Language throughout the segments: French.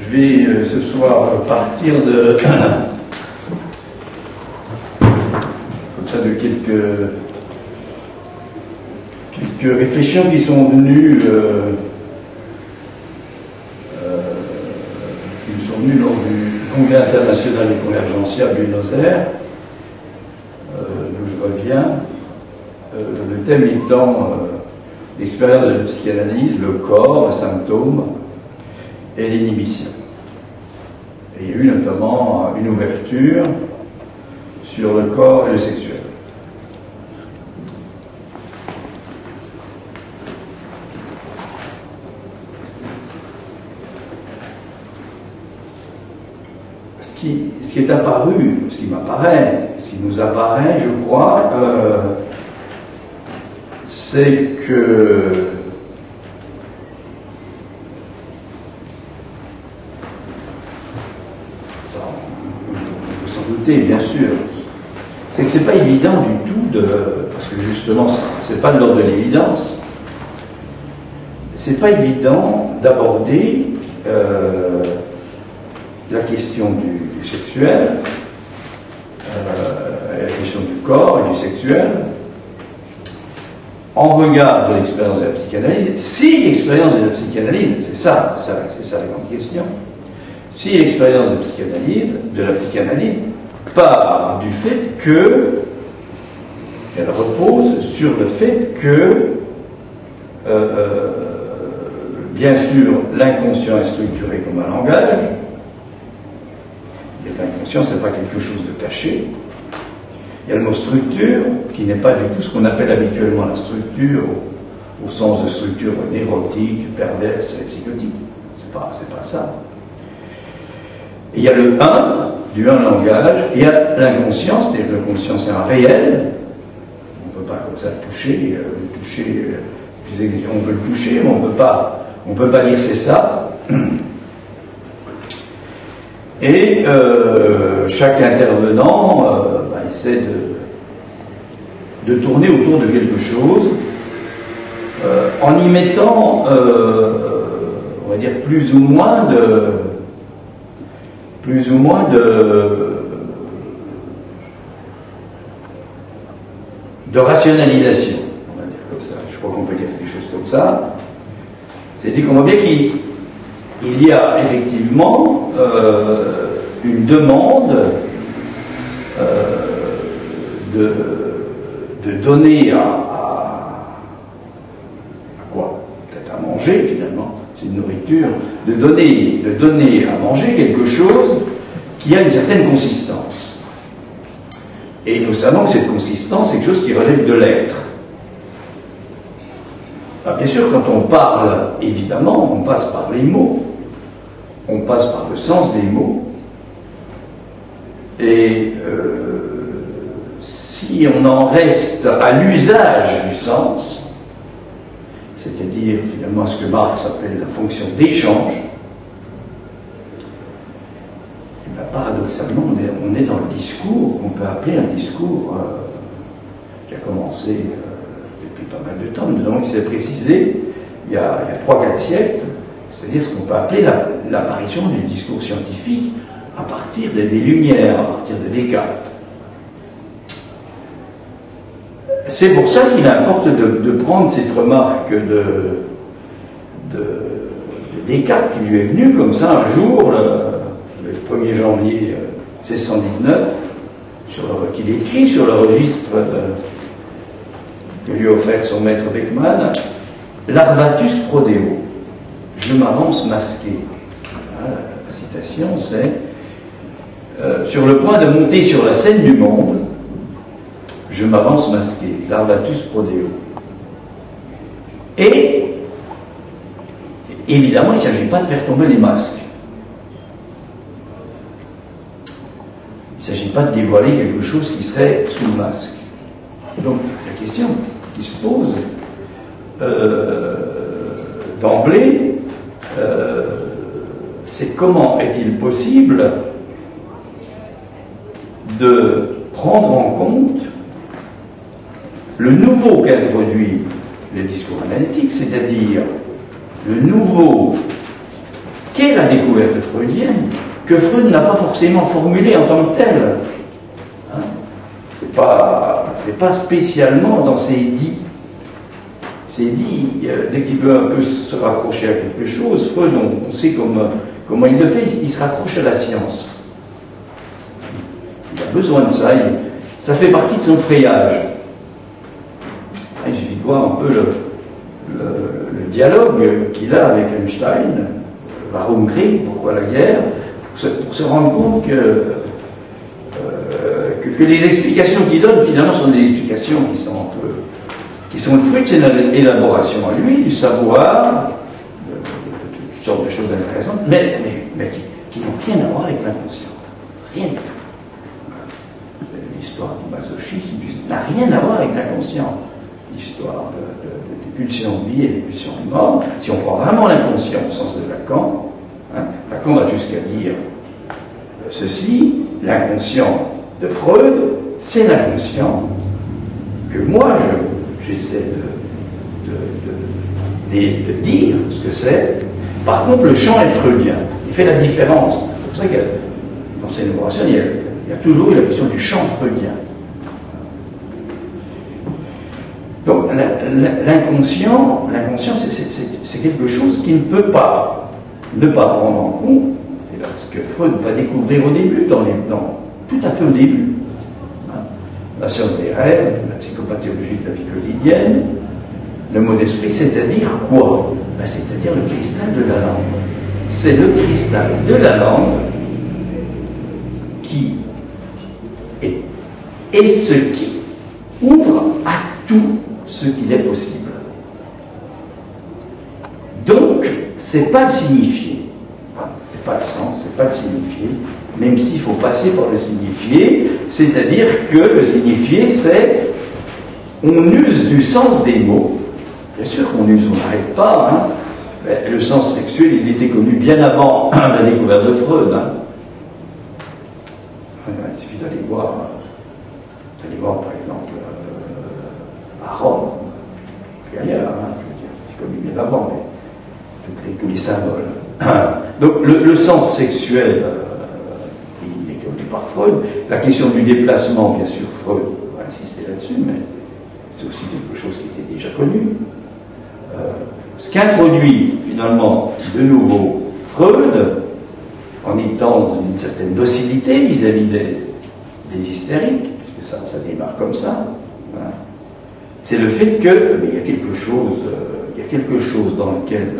Je vais ce soir partir de comme ça de quelques réflexions qui sont venues lors du Congrès international du Convergentia à Buenos Aires, d'où je reviens, le thème étant l'expérience de la psychanalyse, le corps, le symptôme et l'inhibition. Et il y a eu notamment une ouverture sur le corps et le sexuel. Ce qui est apparu, ce qui nous apparaît, je crois, c'est que ça, on peut s'en douter, bien sûr, c'est que c'est pas évident du tout parce que justement, c'est pas de l'ordre de l'évidence, c'est pas évident d'aborder la question du sexuel, la question du corps et du sexuel, en regard de l'expérience de la psychanalyse. Si l'expérience de la psychanalyse, c'est ça la grande question, si l'expérience de la psychanalyse part du fait que elle repose sur le fait que bien sûr l'inconscient est structuré comme un langage. L'inconscient, ce n'est pas quelque chose de caché. Il y a le mot structure, qui n'est pas du tout ce qu'on appelle habituellement la structure, au sens de structure névrotique, perverse et psychotique. C'est pas ça. Et il y a le du langage, et il y a l'inconscient, c'est-à-dire que le conscient, c'est un réel. On ne peut pas comme ça le toucher, on peut le toucher, mais on peut pas dire c'est ça. Et chaque intervenant essaie de tourner autour de quelque chose en y mettant, on va dire, plus ou moins de rationalisation, on va dire comme ça. Je crois qu'on peut dire quelque chose comme ça. C'est-à-dire qu'on voit bien qu'il y a effectivement une demande de donner à quoi? Peut-être à manger finalement, c'est une nourriture, de donner à manger quelque chose qui a une certaine consistance. Et nous savons que cette consistance, c'est quelque chose qui relève de l'être. Alors, bien sûr, quand on parle, évidemment, on passe par les mots, on passe par le sens des mots, et si on en reste à l'usage du sens, c'est-à-dire finalement ce que Marx appelle la fonction d'échange, paradoxalement, on est dans le discours qu'on peut appeler un discours qui a commencé depuis pas mal de temps, nous avons essayé de préciser, il y a 3-4 siècles, c'est-à-dire ce qu'on peut appeler l'apparition du discours scientifique à partir des Lumières, à partir de Descartes. C'est pour ça qu'il importe de prendre cette remarque de Descartes qui lui est venue comme ça un jour, le 1er janvier 1619, qu'il écrit sur le registre que lui a offert son maître Beckmann, Larvatus prodeo, je m'avance masqué. La citation, c'est sur le point de monter sur la scène du monde, je m'avance masqué, Larvatus prodeo. Et évidemment, il ne s'agit pas de faire tomber les masques. Il ne s'agit pas de dévoiler quelque chose qui serait sous le masque. Donc, la question qui se pose d'emblée, c'est comment est-il possible de prendre en compte le nouveau qu'introduit le discours analytique, c'est-à-dire le nouveau qu'est la découverte freudienne, que Freud n'a pas forcément formulée en tant que telle. Hein? C'est pas spécialement dans ses dits. Ses dits, dès qu'il veut un peu se raccrocher à quelque chose, Freud, on sait comment il le fait, il se raccroche à la science. Il a besoin de ça, ça fait partie de son frayage. Il suffit de voir un peu le dialogue qu'il a avec Einstein, Warum Krieg, pourquoi la guerre, pour se rendre compte que les explications qu'il donne, finalement, sont des explications qui sont le fruit de ses élaborations à lui, du savoir, de toutes sortes de choses intéressantes, mais qui n'ont rien à voir avec l'inconscient. Rien du tout. L'histoire du masochisme n'a rien à voir avec l'inconscient. L'histoire des pulsions de vie et des pulsions de mort, si on prend vraiment l'inconscient au sens de Lacan, Lacan va jusqu'à dire ceci, l'inconscient de Freud, c'est l'inconscient que moi j'essaie de dire ce que c'est. Par contre, le champ est freudien. Il fait la différence. C'est pour ça que dans ces élaborations, il y a toujours eu la question du champ freudien. Donc, l'inconscient, c'est quelque chose qui ne peut pas ne pas prendre en compte, et là, ce que Freud va découvrir au début, tout à fait au début. La science des rêves, la psychopathéologie de la vie quotidienne, le mot d'esprit, c'est-à-dire quoi? C'est-à-dire le cristal de la langue. C'est le cristal de la langue qui est ce qui ouvre à tout ce qu'il est possible. Donc, c'est pas le signifié. C'est pas le sens, c'est pas le signifié, même s'il faut passer par le signifié, c'est-à-dire que le signifié, c'est on use du sens des mots. Bien sûr qu'on use, on n'arrête pas. Le sens sexuel, il était connu bien avant la découverte de Freud. Il suffit d'aller voir par exemple à Rome, et ailleurs, c'est connu bien avant, mais tous les symboles. Donc le sens sexuel, il est connu par Freud. La question du déplacement, bien sûr, Freud va insister là-dessus, mais c'est aussi quelque chose qui était déjà connu. Ce qu'introduit finalement de nouveau Freud, en étant dans une certaine docilité vis-à-vis des hystériques, puisque ça démarre comme ça, hein, c'est le fait que il y a quelque chose dans lequel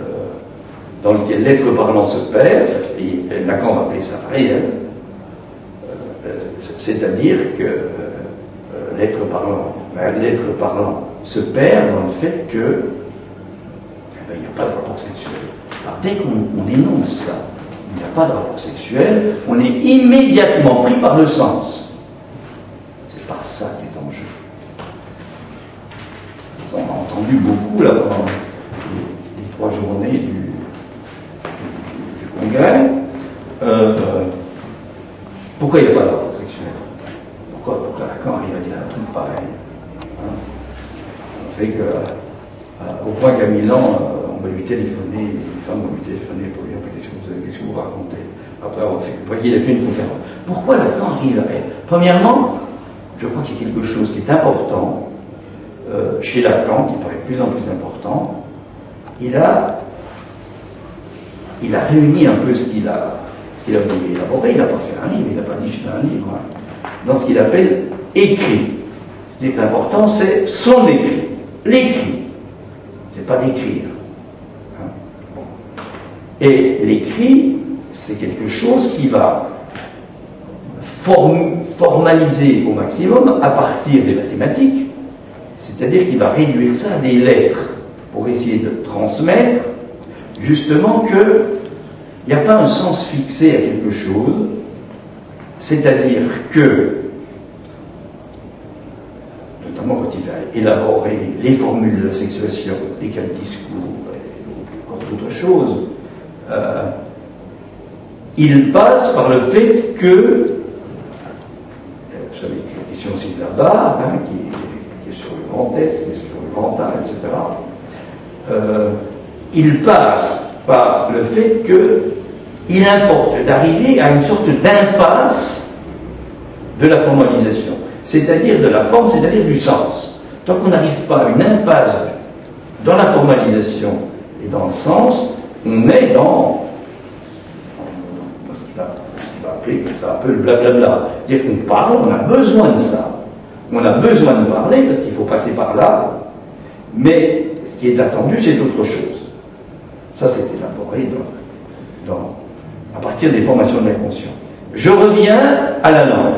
l'être parlant se perd, et Lacan va appeler ça réel, c'est-à-dire que l'être parlant se perd dans le fait que il n'y a pas de rapport sexuel. Alors dès qu'on énonce ça, il n'y a pas de rapport sexuel, on est immédiatement pris par le sens. C'est pas ça qui est en jeu. On a entendu beaucoup là pendant les 3 journées du congrès. Pourquoi il n'y a pas de rapport sexuel? Pourquoi Lacan arrive à dire un truc pareil? Vous savez qu'au point qu'à Milan, on va lui téléphoner, les femmes vont lui téléphoner pour lui dire qu'est-ce que vous racontez. Après qu'il ait fait une conférence. Pourquoi Lacan arrive à... Premièrement, je crois qu'il y a quelque chose qui est important chez Lacan, qui paraît de plus en plus important. Il a réuni un peu ce qu'il a voulu élaborer. Il n'a pas fait un livre, il n'a pas dit je fais un livre, dans ce qu'il appelle écrit. C'est-à-dire que l'important, c'est son écrit. L'écrit. C'est pas d'écrire. Bon. Et l'écrit, c'est quelque chose qui va formaliser au maximum à partir des mathématiques, c'est-à-dire qu'il va réduire ça à des lettres pour essayer de transmettre justement qu'il n'y a pas un sens fixé à quelque chose, c'est-à-dire que, notamment quand il va élaborer les formules de la sexuation, les cas de discours, et encore d'autres choses, il passe par le fait que, vous savez, la question aussi de la barre, qui est sur le grand S, qui est sur le grand A, etc., il passe par le fait que il importe d'arriver à une sorte d'impasse de la formalisation, c'est-à-dire de la forme, c'est-à-dire du sens. Tant qu'on n'arrive pas à une impasse dans la formalisation et dans le sens, on est dans ce qu'il va appeler comme ça un peu le blablabla. C'est-à-dire qu'on parle, on a besoin de ça. On a besoin de parler parce qu'il faut passer par là, mais ce qui est attendu, c'est autre chose. Ça, c'est élaboré à partir des formations de l'inconscient. Je reviens à la langue.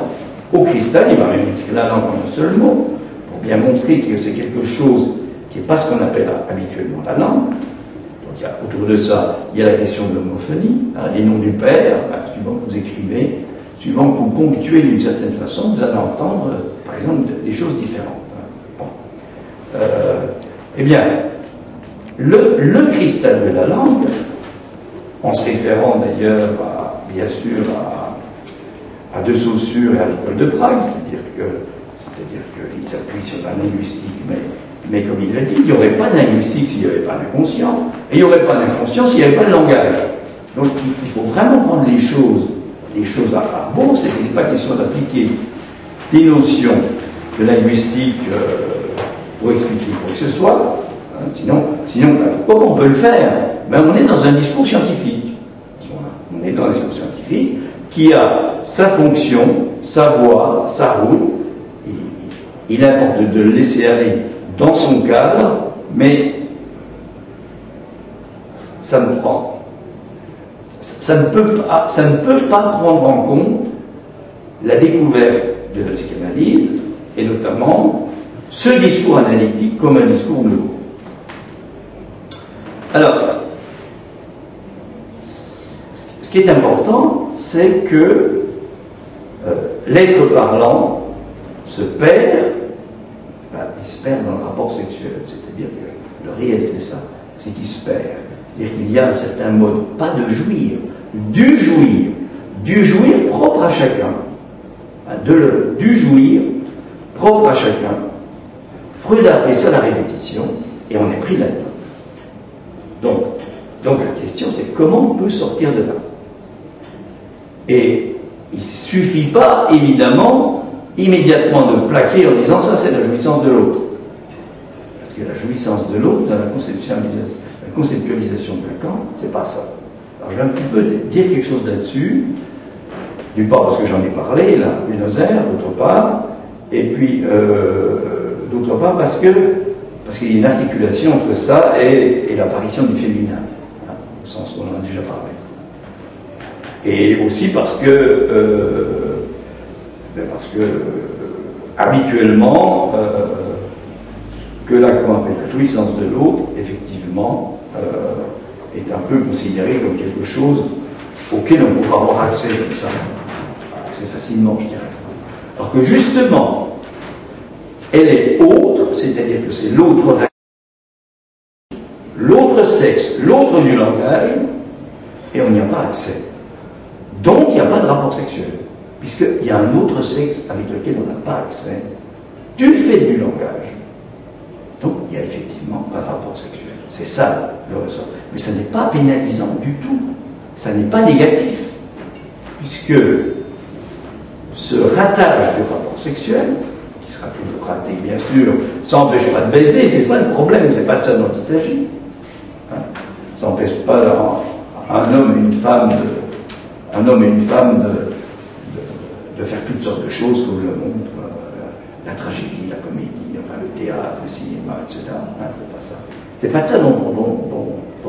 Au cristal, il va même dire la langue en un seul mot, pour bien montrer que c'est quelque chose qui n'est pas ce qu'on appelle habituellement la langue. Donc, autour de ça, il y a la question de l'homophonie, les noms du père, suivant que vous écrivez, suivant que vous ponctuez d'une certaine façon, vous allez entendre, par exemple, des choses différentes. Bon. Eh bien, le cristal de la langue, en se référant d'ailleurs, bien sûr, à De Saussure et à l'école de Prague, c'est-à-dire qu'il s'appuie sur la linguistique, mais comme il l'a dit, il n'y aurait pas de linguistique s'il n'y avait pas d'inconscient, et il n'y aurait pas d'inconscient s'il n'y avait pas de langage. Donc il faut vraiment prendre les choses à part. Bon, c'est pas question d'appliquer des notions de linguistique pour expliquer quoi que ce soit, hein, sinon pourquoi on peut le faire? Ben, on est dans un discours scientifique. On est dans un discours scientifique qui a sa fonction, sa voie, sa route. Il importe de le laisser aller dans son cadre, mais ça ne peut pas prendre en compte la découverte de la psychanalyse, et notamment ce discours analytique comme un discours nouveau. Alors, ce qui est important, c'est que l'être parlant se perd, il se perd dans le rapport sexuel, c'est-à-dire que le réel c'est ça, c'est qu'il se perd. C'est-à-dire qu'il y a un certain mode, pas de jouir, du jouir propre à chacun, du jouir propre à chacun. Freud a appelé ça la répétition, et on est pris là-dedans. Donc la question c'est comment on peut sortir de là. Et il ne suffit pas, évidemment, immédiatement de plaquer en disant ça c'est la jouissance de l'autre. Parce que la jouissance de l'autre, dans la conceptualisation de Lacan, c'est pas ça. Alors je vais un petit peu dire quelque chose là-dessus, d'une part parce que j'en ai parlé, là, Buenos Aires, d'autre part, et puis d'autre part parce qu'il y a une articulation entre ça et l'apparition du féminin, hein, au sens où on en a déjà parlé. Et aussi parce que habituellement, ce que Lacan appelle la jouissance de l'autre, effectivement, est un peu considéré comme quelque chose auquel on pourra avoir accès comme ça, accès facilement, je dirais. Alors que justement, elle est autre, c'est-à-dire que c'est l'autre sexe, l'autre du langage, et on n'y a pas accès. Donc il n'y a pas de rapport sexuel, puisqu'il y a un autre sexe avec lequel on n'a pas accès, du fait du langage. Donc il n'y a effectivement pas de rapport sexuel. C'est ça le ressort. Mais ça n'est pas pénalisant du tout. Ça n'est pas négatif. Puisque ce ratage du rapport sexuel, qui sera toujours raté bien sûr, ça n'empêche pas de baiser, c'est pas le problème, c'est pas de ça dont il s'agit. Hein, ça n'empêche pas un homme et une femme de faire toutes sortes de choses comme le montre la tragédie, la comédie, enfin le théâtre, le cinéma, etc. Hein, c'est pas ça. C'est pas de ça dont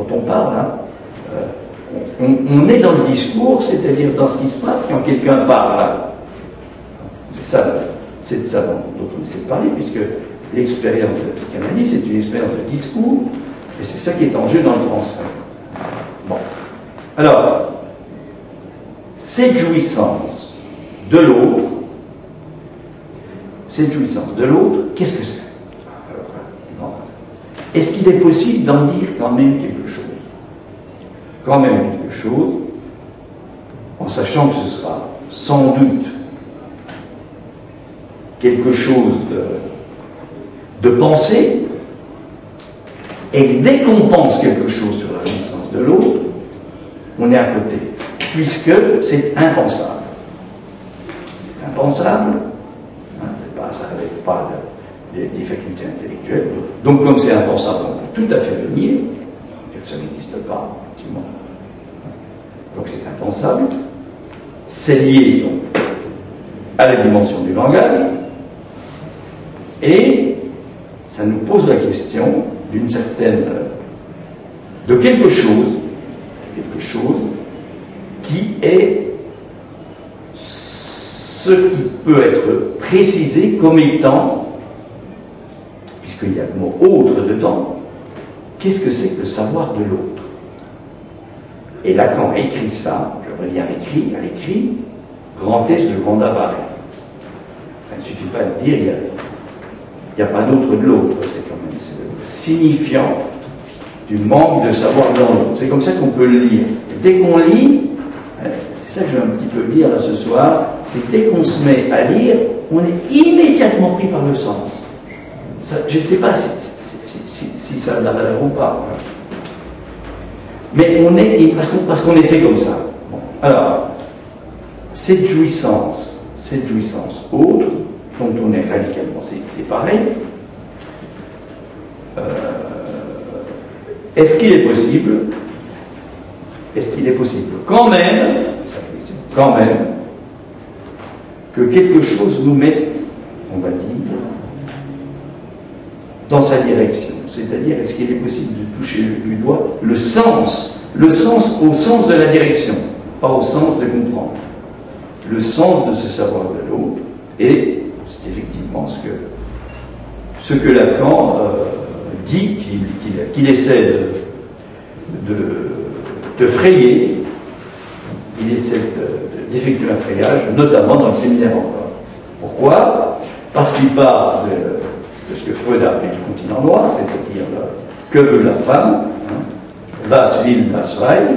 on parle. Hein. On est dans le discours, c'est-à-dire dans ce qui se passe quand quelqu'un parle. Hein. C'est de ça dont on essaie de parler, puisque l'expérience de la psychanalyse, c'est une expérience de discours, et c'est ça qui est en jeu dans le transfert. Bon. Alors, cette jouissance de l'autre, qu'est-ce que c'est? Est-ce qu'il est possible d'en dire quand même quelque chose? Quand même quelque chose, en sachant que ce sera sans doute quelque chose de pensée, et dès qu'on pense quelque chose sur la jouissance de l'autre, on est à côté. puisque c'est impensable. C'est impensable, hein, ça ne relève pas des facultés intellectuelles. Donc comme c'est impensable, on peut tout à fait le nier, ça n'existe pas, effectivement. Donc c'est impensable. C'est lié donc, à la dimension du langage, et ça nous pose la question d'une certaine, de quelque chose qui est ce qui peut être précisé comme étant, puisqu'il y a le mot autre dedans, qu'est-ce que c'est que le savoir de l'autre? Et Lacan écrit ça, je reviens à l'écrit, grand S de grand appareil. Il ne suffit pas de dire, il n'y a pas d'autre de l'autre, c'est quand même le signifiant du manque de savoir dans l'autre. C'est comme ça qu'on peut le lire. Et dès qu'on lit, c'est ça que je vais un petit peu lire là ce soir, c'est dès qu'on se met à lire, on est immédiatement pris par le sens. Ça, je ne sais pas si ça a de la valeur ou pas. Mais on est, parce qu'on est fait comme ça. Bon. Alors, cette jouissance autre, dont on est radicalement séparé, est-ce qu'il est possible quand même, que quelque chose nous mette, on va dire, dans sa direction? C'est-à-dire, est-ce qu'il est possible de toucher du doigt le sens au sens de la direction, pas au sens de comprendre. Le sens de ce savoir de l'autre, et c'est effectivement ce que Lacan dit, qu'il essaie de frayer, il essaie d'effectuer un frayage, notamment dans le séminaire encore. Pourquoi? Parce qu'il parle de ce que Freud a appelé le continent noir, c'est-à-dire que veut la femme, hein, was will das Weib,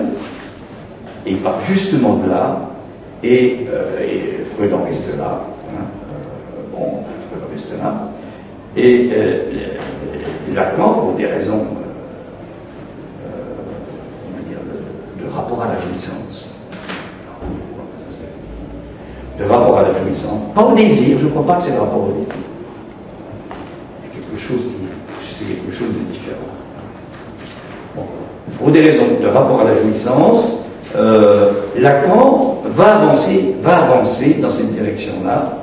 et il part justement de là, et Freud en reste là, hein, Freud en reste là, et Lacan, pour des raisons on va dire de rapport à la jouissance, pas au désir, je ne crois pas que c'est le rapport au désir. C'est quelque chose de différent. Bon. Pour des raisons de rapport à la jouissance, Lacan va avancer dans cette direction-là,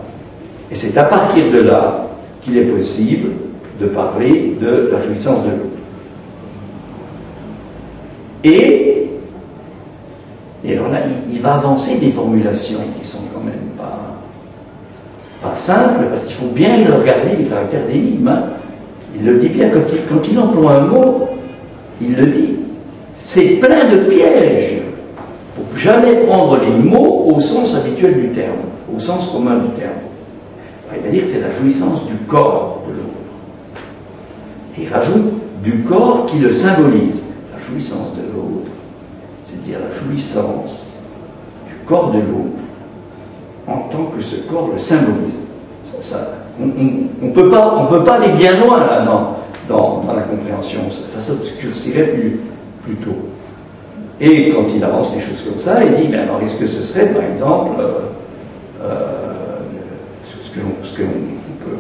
et c'est à partir de là qu'il est possible de parler de la jouissance de l'autre. Et alors là, il va avancer des formulations qui sont quand même pas simples, parce qu'il faut bien regarder les caractères d'énigme. Hein. Il le dit bien, quand il emploie un mot, il le dit. C'est plein de pièges. Il ne faut jamais prendre les mots au sens habituel du terme, au sens commun du terme. Alors, il va dire que c'est la jouissance du corps de l'autre. Et il rajoute du corps qui le symbolise. La jouissance de l'autre, c'est-à-dire la jouissance du corps de l'autre en tant que ce corps le symbolise. On ne peut pas aller bien loin là, dans la compréhension, ça s'obscurcirait plus tôt. Et quand il avance des choses comme ça, il dit, mais alors est-ce que ce serait par exemple ce que l'on peut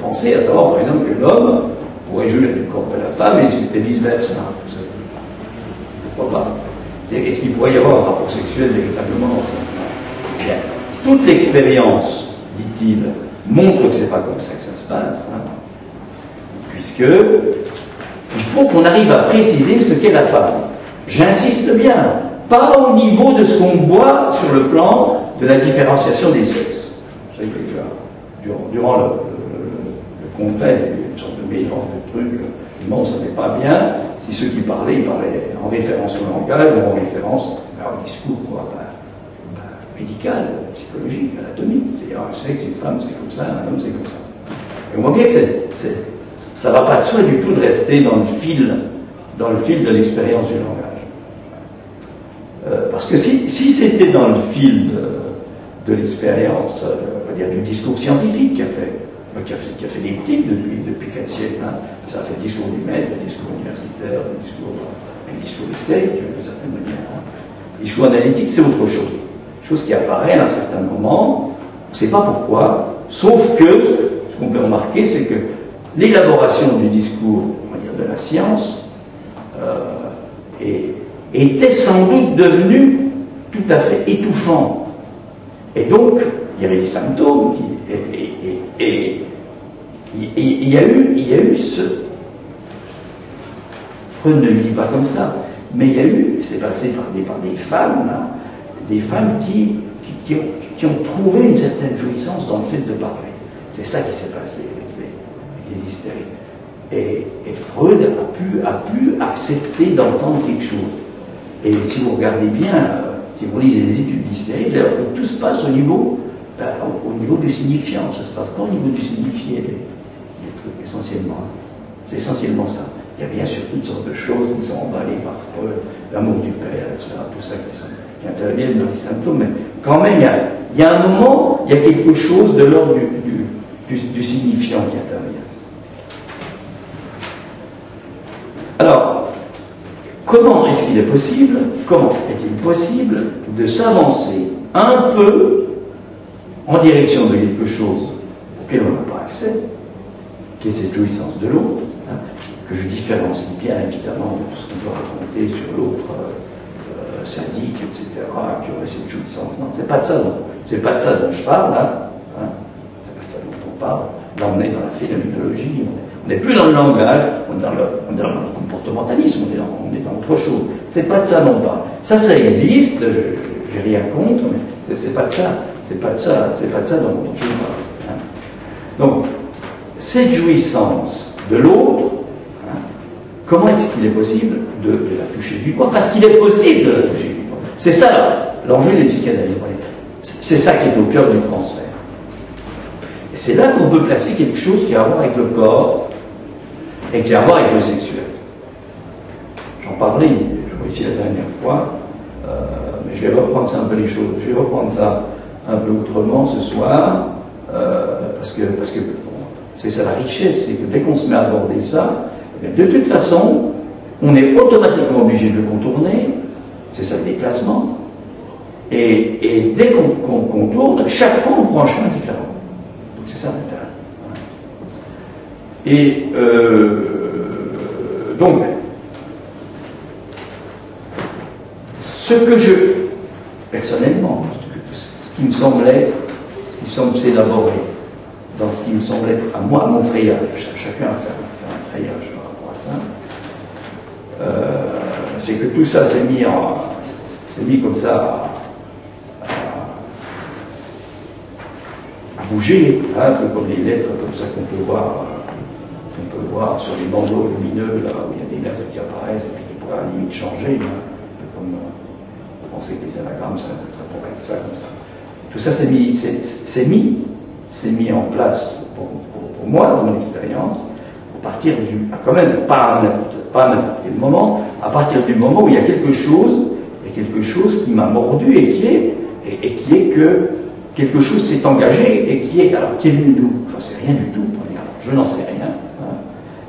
penser, à savoir par exemple que l'homme pourrait jouir du corps de la femme et vice-versa. Pourquoi pas? Est-ce qu'il pourrait y avoir un rapport sexuel véritablement dans ça? Bien. Toute l'expérience, dit-il, montre que c'est pas comme ça que ça se passe, hein, puisque il faut qu'on arrive à préciser ce qu'est la femme. J'insiste bien, pas au niveau de ce qu'on voit sur le plan de la différenciation des sexes. Vous savez que durant le congrès, il y a eu une sorte de mélange de trucs. On ne savait pas bien si ceux qui parlaient, ils parlaient en référence au langage ou en référence au discours médical, psychologique, anatomique. C'est-à-dire un sexe, une femme, c'est comme ça, un homme, c'est comme ça. Et on voit bien que ça ne va pas de soi du tout de rester dans le fil de l'expérience du langage. Parce que si c'était dans le fil de l'expérience, on va dire du discours scientifique qui a fait des boutiques depuis 4 siècles, hein, ça a fait le discours du maître, le discours universitaire, le discours hystérique, d'une certaine manière. Hein. Discours analytique, c'est autre chose. Chose qui apparaît à un certain moment, on ne sait pas pourquoi, sauf que ce qu'on peut remarquer, c'est que l'élaboration du discours, on va dire, de la science était sans doute devenue tout à fait étouffant. Et donc, il y avait des symptômes, et il y a eu ce... Freud ne le dit pas comme ça, mais il y a eu, c'est passé par des femmes, hein, des femmes qui ont trouvé une certaine jouissance dans le fait de parler. C'est ça qui s'est passé avec les hystériques. Et Freud a pu accepter d'entendre quelque chose. Et si vous regardez bien, si vous lisez les études d'hystérie, tout se passe au niveau du signifiant. Ça se passe pas au niveau du signifié, les trucs, essentiellement. C'est essentiellement ça. Il y a bien sûr toutes sortes de choses qui sont emballées par Freud, l'amour du père, etc., tout ça qui interviennent dans les symptômes, mais quand même, il y a un moment, il y a quelque chose de l'ordre du signifiant qui intervient. Alors, comment est-il possible de s'avancer un peu en direction de quelque chose auquel on n'a pas accès, qui est cette jouissance de l'autre, hein, que je différencie bien évidemment de tout ce qu'on peut raconter sur l'autre sadique, etc., qui aurait cette jouissance. Non, c'est pas de ça dont je parle, hein, c'est pas de ça dont on parle. Là, on est dans la phénoménologie, on n'est plus dans le langage, on est dans le comportementalisme, on est dans autre chose. C'est pas de ça dont on parle. Ça existe, j'ai rien contre, mais c'est pas de ça dont je parle. Hein. Donc, cette jouissance de l'autre, hein, comment est-ce qu'il est possible de la toucher du doigt? Parce qu'il est possible de la toucher du doigt. C'est ça l'enjeu des psychanalystes. C'est ça qui est au cœur du transfert. Et c'est là qu'on peut placer quelque chose qui a à voir avec le corps et qui a à voir avec le sexuel. J'en parlais, je crois, ici la dernière fois, mais je vais reprendre ça un peu les choses. Je vais reprendre ça un peu autrement ce soir, parce que bon, c'est ça la richesse, c'est que dès qu'on se met à aborder ça, de toute façon, on est automatiquement obligé de le contourner, c'est ça le déplacement, et dès qu'on contourne, chaque fois on prend un chemin différent. Donc c'est ça l'intérêt. Et donc, ce que je, personnellement, ce qui me semble s'élaborer, dans ce qui me semble être à moi, mon frayage, chacun a fait un frayage par rapport à ça, c'est que tout ça s'est mis comme ça à bouger, hein, un peu comme les lettres comme ça qu'on peut voir sur les bandeaux lumineux, là où il y a des lettres qui apparaissent et puis qui pourraient à la limite changer, hein, un peu comme on pensait que les anagrammes, ça pourrait être ça comme ça. Tout ça s'est mis en place pour moi, dans mon expérience, à partir quand même, pas à n'importe quel moment, à partir du moment où il y a quelque chose qui m'a mordu et qui est que quelque chose s'est engagé et qui est venu d'où? Enfin, c'est rien du tout, je n'en sais rien, hein,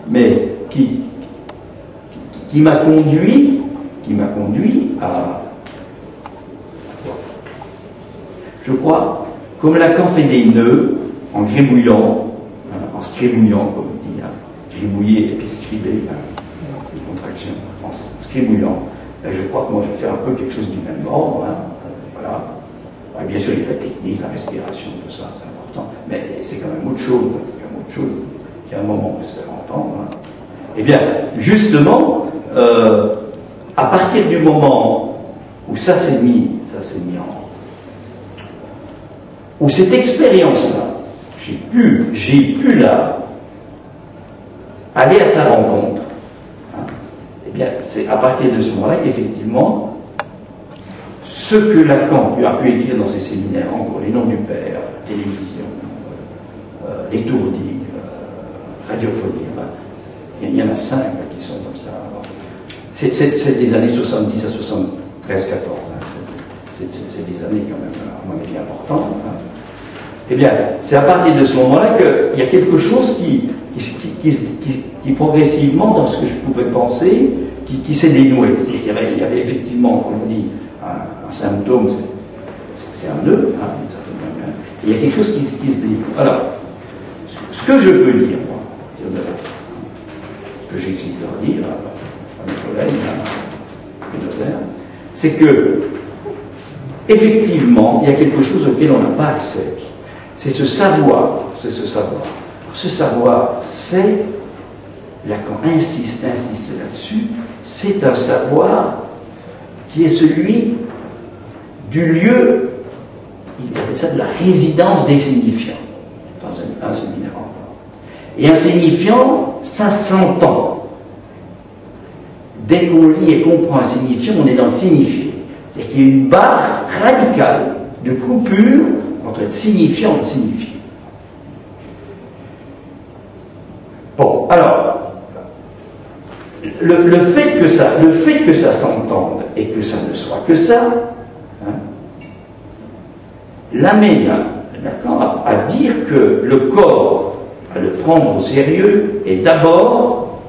mais qui m'a conduit à, je crois, comme Lacan fait des nœuds en gribouillant, hein, en scribouillant, comme on dit, hein, gribouiller et puis scriber, hein, les contractions, en scribouillant. Et je crois que moi je vais faire un peu quelque chose du même ordre, hein, voilà. Et bien sûr, il y a la technique, la respiration, tout ça, c'est important, mais c'est quand même autre chose, qui à un moment peut se faire entendre. Hein. Eh bien, justement, à partir du moment où ça s'est mis en... où cette expérience-là, j'ai pu là aller à sa rencontre, hein, eh bien, c'est à partir de ce moment-là qu'effectivement, ce que Lacan a pu écrire dans ses séminaires, en gros, les noms du père, la télévision, l'étourdi, radiophonie, enfin, il y en a 5 qui sont comme ça. C'est des années 70 à 73, 14. Hein, c'est des années quand même, à mon avis, importantes. Hein. Eh bien, c'est à partir de ce moment-là qu'il y a quelque chose qui progressivement, dans ce que je pouvais penser, qui s'est dénoué. Il y avait effectivement, comme on dit, un symptôme, c'est un nœud, hein, d'une certaine manière. Et il y a quelque chose qui se dit. Alors, ce que je peux dire, moi, ce que j'essaie de leur dire à mes collègues, à Buenos, c'est que, effectivement, il y a quelque chose auquel on n'a pas accès. C'est ce savoir. Ce savoir, c'est, Lacan insiste là-dessus, c'est un savoir qui est celui du lieu, il appelle ça de la résidence des signifiants, dans un séminaire encore. Et un signifiant, ça s'entend. Dès qu'on lit et comprend un signifiant, on est dans le signifié. C'est-à-dire qu'il y a une barre radicale de coupure entre le signifiant et le signifié. Bon, alors, le fait que ça s'entende et que ça ne soit que ça, hein, l'amène à dire que le corps, à le prendre au sérieux, est d'abord,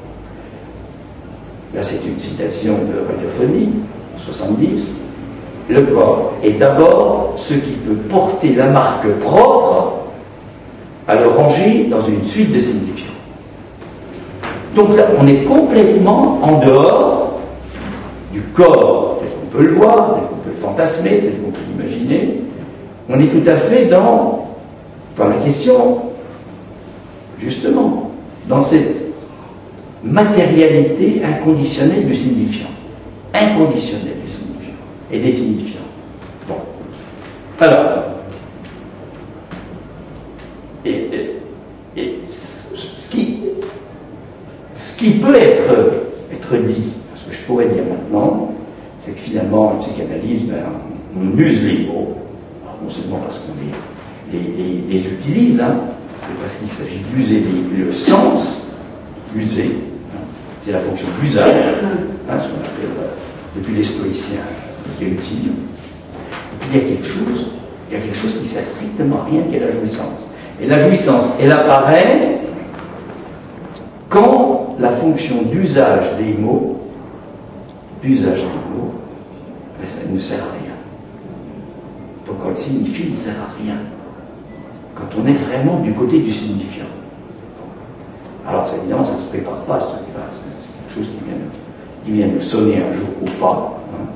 là c'est une citation de Radiophonie, 70, le corps est d'abord ce qui peut porter la marque propre à le ranger dans une suite de signifiants. Donc là, on est complètement en dehors du corps, tel qu'on peut le voir, tel qu'on peut le fantasmer, tel qu'on peut l'imaginer. On est tout à fait dans la question, justement, dans cette matérialité inconditionnelle du signifiant. Inconditionnelle du signifiant. Et des signifiants. Bon. Alors, ce qui peut être dit, ce que je pourrais dire maintenant, c'est que finalement, le psychanalyse, on use les mots, non seulement parce qu'on les utilise, hein, mais parce qu'il s'agit d'user le sens, user, hein, c'est la fonction d'usage, hein, ce qu'on appelle depuis les stoïciens, qui est utile. Et puis il y a quelque chose qui ne sert strictement à rien, qui est la jouissance. Et la jouissance, elle apparaît quand la fonction d'usage des mots, ça ne sert à rien. Donc quand le signifie ne sert à rien. Quand on est vraiment du côté du signifiant. Alors évidemment, ça ne se prépare pas, ce truc-là. C'est quelque chose qui vient de sonner un jour ou pas. Hein.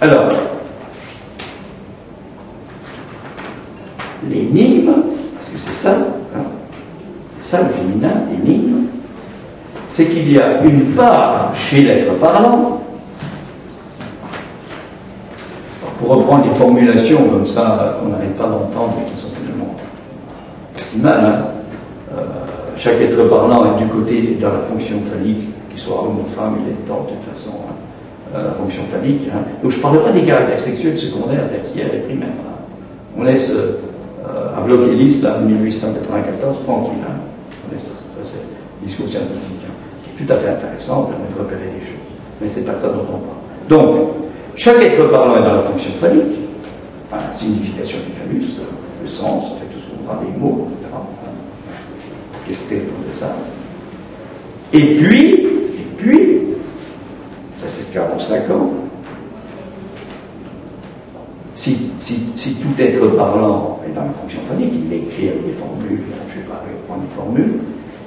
Alors, l'énigme, parce que c'est ça, hein, c'est ça le féminin, l'énigme, c'est qu'il y a une part chez l'être parlant. Pour reprendre des formulations comme ça qu'on n'arrête pas d'entendre et qui sont finalement pas si mal, hein. Chaque être parlant est du côté dans la fonction phallique, qu'il soit homme ou femme, il est dedans de toute façon, hein, la fonction phallique. Hein. Donc je ne parle pas des caractères sexuels secondaires, tertiaires et primaires. Hein. On laisse à Bloch-Ellis, là, en 1894, tranquille. Hein. On laisse ça c'est le discours scientifique, hein, qui est tout à fait intéressant, permet de repérer les choses. Mais c'est pas ça dont on parle. Donc, chaque être parlant est dans la fonction phallique, la signification du phallus, le sens, en fait, tout ce qu'on parle des mots, etc. Qu'est-ce que de ça? Et puis, ça c'est ce qu'avance Lacan, si tout être parlant est dans la fonction phallique, il l'écrit avec des formules, je ne vais pas reprendre des formules,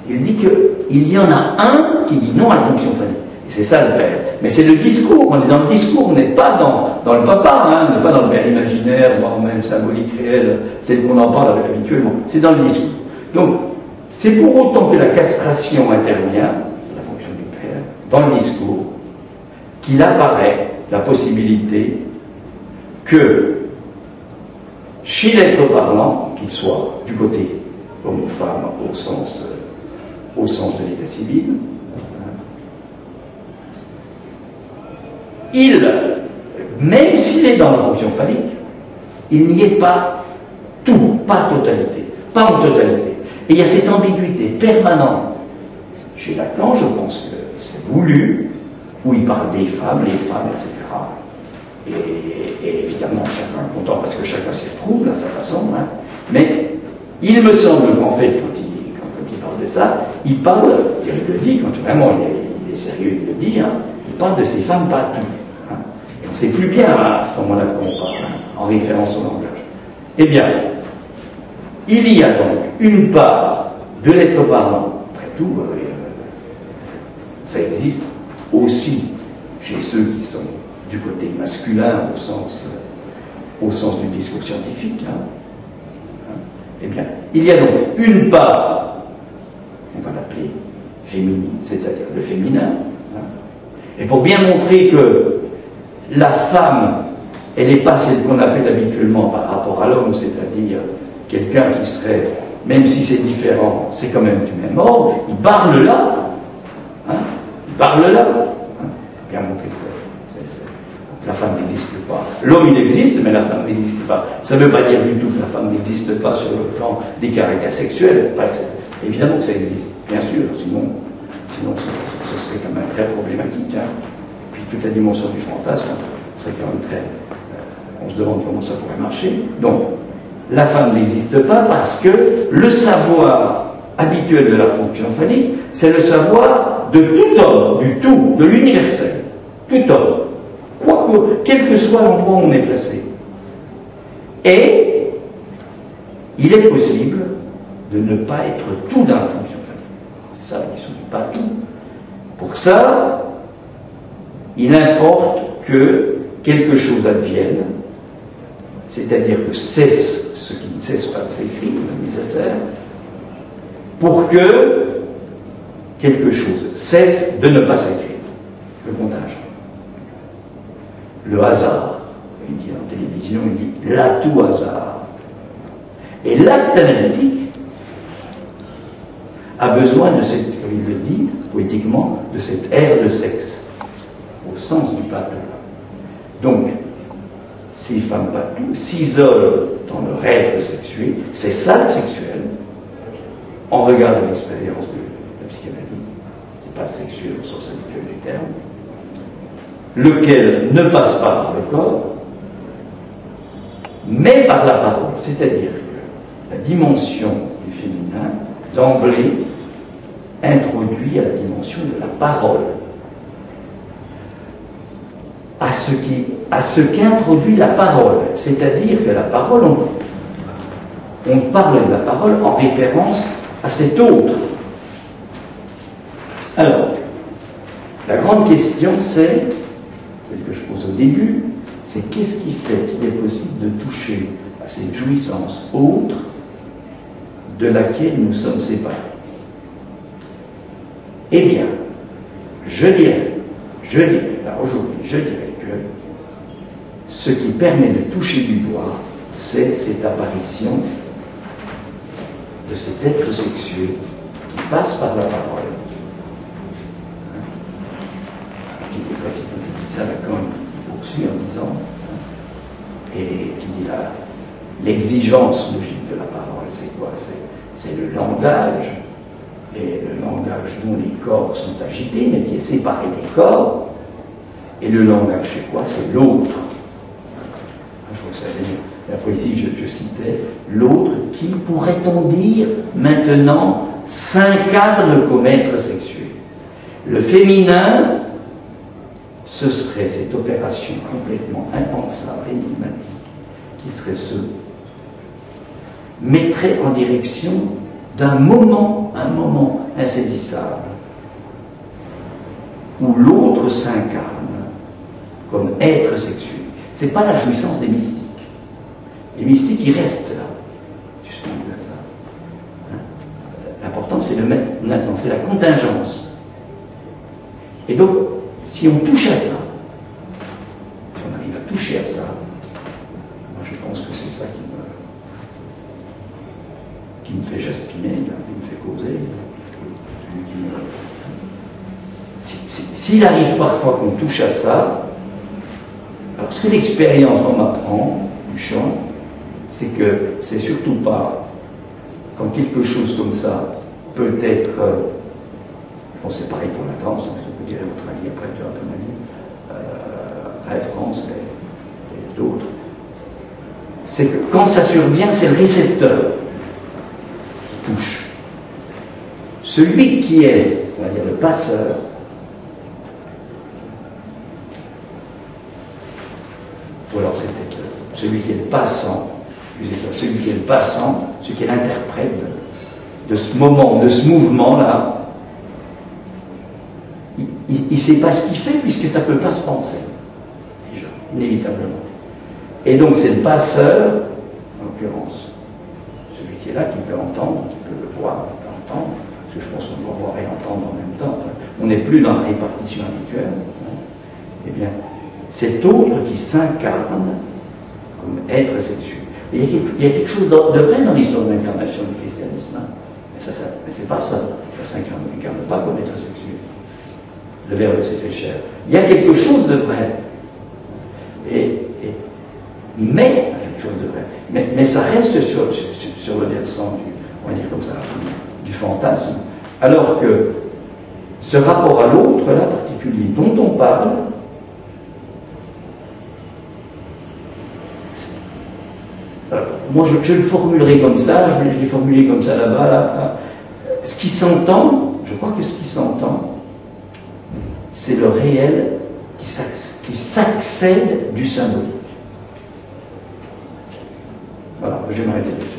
il dit qu'il y en a un qui dit non à la fonction phallique. Et c'est ça le père. Mais c'est le discours, on est dans le discours, on n'est pas dans le papa, hein, on n'est pas dans le père imaginaire, voire même symbolique réel, tel qu'on en parle habituellement. C'est dans le discours. Donc, c'est pour autant que la castration intervient, c'est la fonction du père, dans le discours, qu'il apparaît la possibilité que chez l'être parlant, qu'il soit du côté homme ou femme au sens de l'état civil, même s'il est dans la fonction phallique, il n'y est pas tout, pas totalité, pas en totalité. Et il y a cette ambiguïté permanente. Chez Lacan, je pense que c'est voulu, où il parle des femmes, les femmes, etc. Et évidemment, chacun est content parce que chacun s'y retrouve à sa façon. Hein. Mais il me semble qu'en fait, quand il parle de ça, il parle, il le dit, quand vraiment il est sérieux, il le dit, hein, il parle de ces femmes pas tout. Hein. On ne sait plus bien à ce moment-là qu'on parle, en référence au langage. Eh bien, il y a donc une part de l'être parlant, après tout, ça existe aussi chez ceux qui sont du côté masculin au sens du discours scientifique. Eh bien, il y a donc une part, on va l'appeler féminine, c'est-à-dire le féminin. Et pour bien montrer que la femme, elle n'est pas celle qu'on appelle habituellement par rapport à l'homme, c'est-à-dire quelqu'un qui serait, même si c'est différent, c'est quand même du même ordre, il parle là. Il parle là. Bien montrer que la femme n'existe pas. L'homme, il existe, mais la femme n'existe pas. Ça ne veut pas dire du tout que la femme n'existe pas sur le plan des caractères sexuels. Évidemment que ça existe, bien sûr, sinon ce serait quand même très problématique. Puis toute la dimension du fantasme, c'est quand même très... on se demande comment ça pourrait marcher. Donc, la femme n'existe pas parce que le savoir habituel de la fonction phonique, c'est le savoir de tout homme, du tout, de l'universel. Tout homme. Quel que soit l'endroit où on est placé. Et il est possible de ne pas être tout dans la fonction phonique. C'est ça la question du pas tout. Pour ça, il importe que quelque chose advienne, c'est-à-dire que cesse ce qui ne cesse pas de s'écrire, le nécessaire, pour que quelque chose cesse de ne pas s'écrire. Le contingent. Le hasard. Il dit en télévision, il dit l'atout hasard. Et l'acte analytique a besoin de cette, comme il le dit poétiquement, de cette ère de sexe, au sens du patou. Donc, ces femmes patou s'isolent dans leur être sexué, c'est ça le sexuel, en regard de l'expérience de la psychanalyse, c'est pas le sexuel au sens habituel du terme, lequel ne passe pas par le corps, mais par la parole. C'est-à-dire que la dimension du féminin, d'emblée, introduit à la dimension de la parole, à ce qu'introduit la parole. C'est-à-dire que la parole, on parle de la parole en référence à cet autre. Alors, la grande question, c'est, celle que je pose au début, c'est qu'est-ce qui fait qu'il est possible de toucher à cette jouissance autre de laquelle nous sommes séparés? Eh bien, je dirais, là aujourd'hui, je dirais que ce qui permet de toucher du doigt, c'est cette apparition de cet être sexué qui passe par la parole. Quand il dit ça, Lacan poursuit en disant, et qui dit là, l'exigence logique de la parole, c'est quoi? C'est le langage, et le langage dont les corps sont agités, mais qui est séparé des corps, et le langage, c'est quoi? C'est l'autre. Je trouve ça génial. La poésie, je citais, l'autre qui, pourrait-on dire, maintenant, s'incarne comme être sexué. Le féminin, ce serait cette opération complètement impensable, énigmatique, qui serait mettrait en direction d'un moment, un moment insaisissable, où l'autre s'incarne comme être sexué. Ce n'est pas la jouissance des mystiques. Les mystiques, ils restent là, justement à ça. L'important, c'est de mettre maintenant, c'est la contingence. Et donc, si on touche à ça, si on arrive à toucher à ça, moi je pense que c'est ça qui me fait jaspiner, qui me fait causer. S'il arrive parfois qu'on touche à ça, alors ce que l'expérience m'apprend du chant, c'est que c'est surtout pas quand quelque chose comme ça peut être, bon c'est pareil pour la danse, je peux dire votre avis après ton avis, référence et d'autres, c'est que quand ça survient, c'est le récepteur qui touche. Celui qui est, on va dire, le passeur, celui qui est le passant, celui qui est le passant, celui qui est l'interprète de ce moment, de ce mouvement-là, il ne sait pas ce qu'il fait puisque ça ne peut pas se penser, déjà, inévitablement. Et donc c'est le passeur, en l'occurrence, celui qui est là, qui peut entendre, qui peut le voir, qui peut entendre, parce que je pense qu'on doit voir et entendre en même temps. Enfin, on n'est plus dans la répartition habituelle. Eh bien, cet autre qui s'incarne comme être sexuel. Il y a quelque chose de vrai dans l'histoire de l'incarnation du christianisme. Hein. Mais c'est pas ça. Ça s'incarne pas comme être sexuel. Le Verbe s'est fait chair. Il y a quelque chose de vrai. Mais quelque chose de vrai. Mais ça reste sur le versant on va dire comme ça, du fantasme. Alors que ce rapport à l'autre, là, particulier, dont on parle, alors, moi je le formulerai comme ça, je l'ai formulé comme ça là-bas, là. Ce qui s'entend, je crois que ce qui s'entend, c'est le réel qui s'accède du symbolique. Voilà, je vais m'arrêter là-dessus.